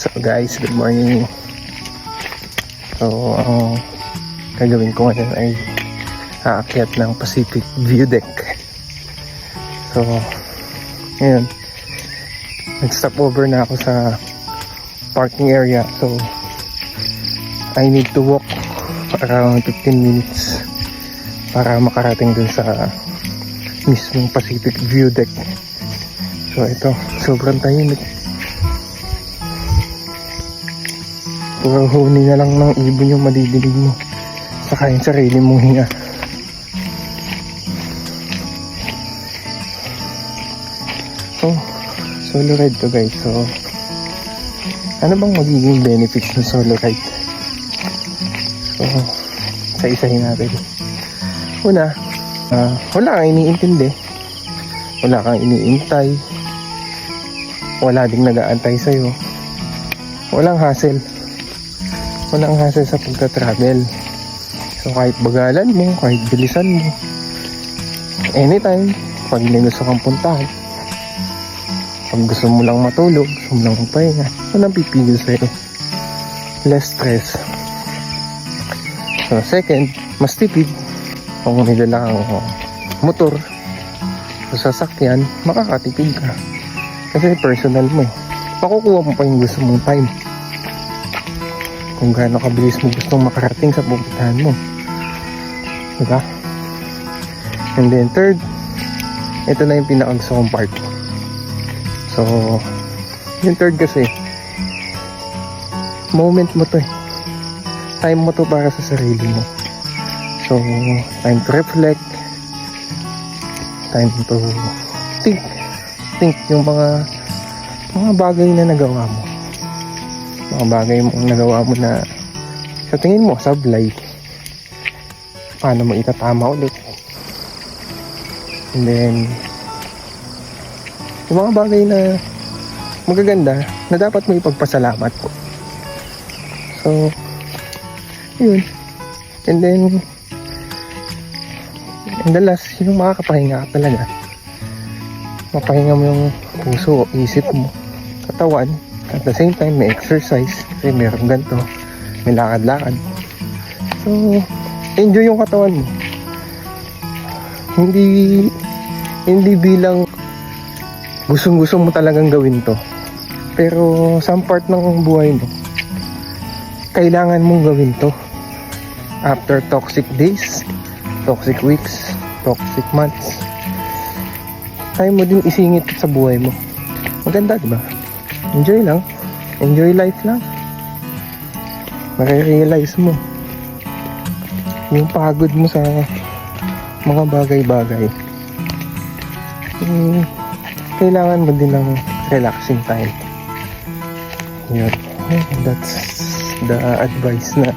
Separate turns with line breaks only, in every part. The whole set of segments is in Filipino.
So guys, good morning. So ang gagawin ko ngayon ay aakyat ng Pacific View Deck. So ngayon, nag-stop over na ako sa parking area. So I need to walk around 15 minutes para makarating dun sa mismong Pacific View Deck. So ito, sobrang tahimik. Puro huni na lang ng ibon yung madidinig mo, saka yung sarili mong hinga. So solo ride to guys. So ano bang magiging benefits ng solo ride? So isa-isahin natin. Una, wala kang iniintindi, wala kang iniintay, wala ding nag-aantay sa'yo, walang hassle sa pagka-travel. So kahit bagalan mo, kahit bilisan mo, anytime, pag may gusto kang puntahan, pag gusto mo lang matulog, gusto mo lang magpahinga, walang pipigil sa'yo. Less stress. So second, mas tipid. Kung nidala kang motor o sasakyan, makakatipid ka kasi personal mo eh. Makukuha mo pa yung gusto mong time, kung gaano kabilis mo gustong makarating sa pupuntahan mo, diba? And then third, ito na yung pinakagusto kong part. So yung third kasi, moment mo to eh, time mo to para sa sarili mo. So time to reflect, time to think yung mga bagay na nagawa mo, mga bagay mo nagawa mo na sa tingin mo sablay, paano mo itatama ulit. And then yung mga bagay na magaganda na dapat mo ipagpasalamat. So yun. And then the last, yung makakapahinga ka talaga, mapahinga mo yung puso, isip mo, katawan. At the same time, may exercise kasi meron ganito, may lakad-lakad. So enjoy yung katawan mo, hindi bilang gustong-gusto mo talagang gawin to, pero some part ng buhay mo kailangan mong gawin to. After toxic days, toxic weeks, toxic months, kaya mo din isingit sa buhay mo. Maganda, diba? Enjoy lang, enjoy life lang. Marirealize mo yung pagod mo sa mga bagay-bagay. Kailangan mo din ng relaxing time. Yun, that's the advice na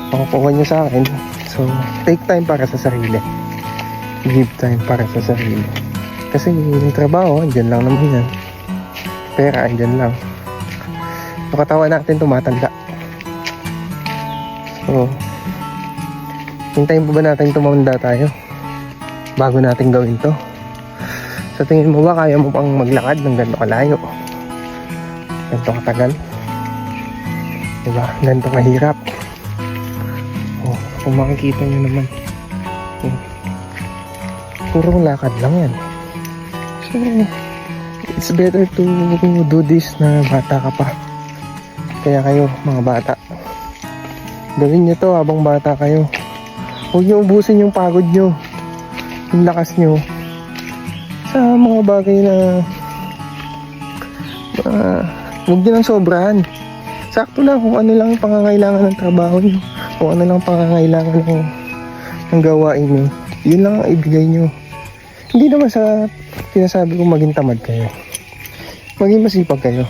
makukuha nyo sa akin. So take time para sa sarili, give time para sa sarili, kasi yung trabaho andyan lang naman yan, pera andyan lang, yung katawan natin tumatanda. So hintayin pa ba natin tumanda tayo bago natin gawin to? Sa tingin mo ba kaya mo pang maglakad ng ganito kalayo, ganito katagal, diba? Ganito kahirap. Kung makikita nyo naman, purong lakad lang yan. So it's better to do this na bata ka pa. Kaya kayo mga bata, gawin nyo to habang bata kayo. Huwag nyo ubusin yung pagod nyo, yung lakas nyo sa mga bagay na huwag nyo lang sobrahan. Sakto lang kung ano lang yung pangangailangan ng trabaho nyo, kung ano lang pangangailangan ng gawain nyo, yun lang ang ibigay nyo. Hindi naman sa pinasabi ko maging tamad kayo, maging masipag kayo,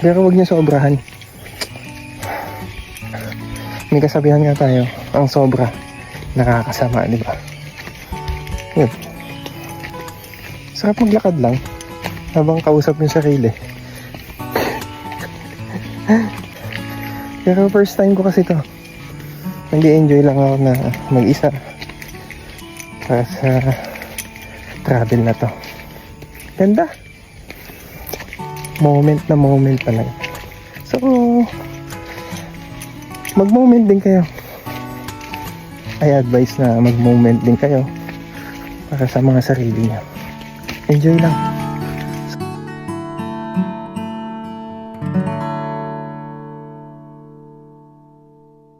pero huwag nyo sobrahan. May kasabihan nga tayo, ang sobra nakakasama, diba? Yun, sarap maglakad lang habang kausap yung sarili. Pero first time ko kasi to, nag-enjoy lang ako na mag-isa para sa travel na to. Ganda, moment na moment talaga. So So, mag-moment din kayo. I advise na mag-moment din kayo para sa mga sarili niyo. Enjoy lang.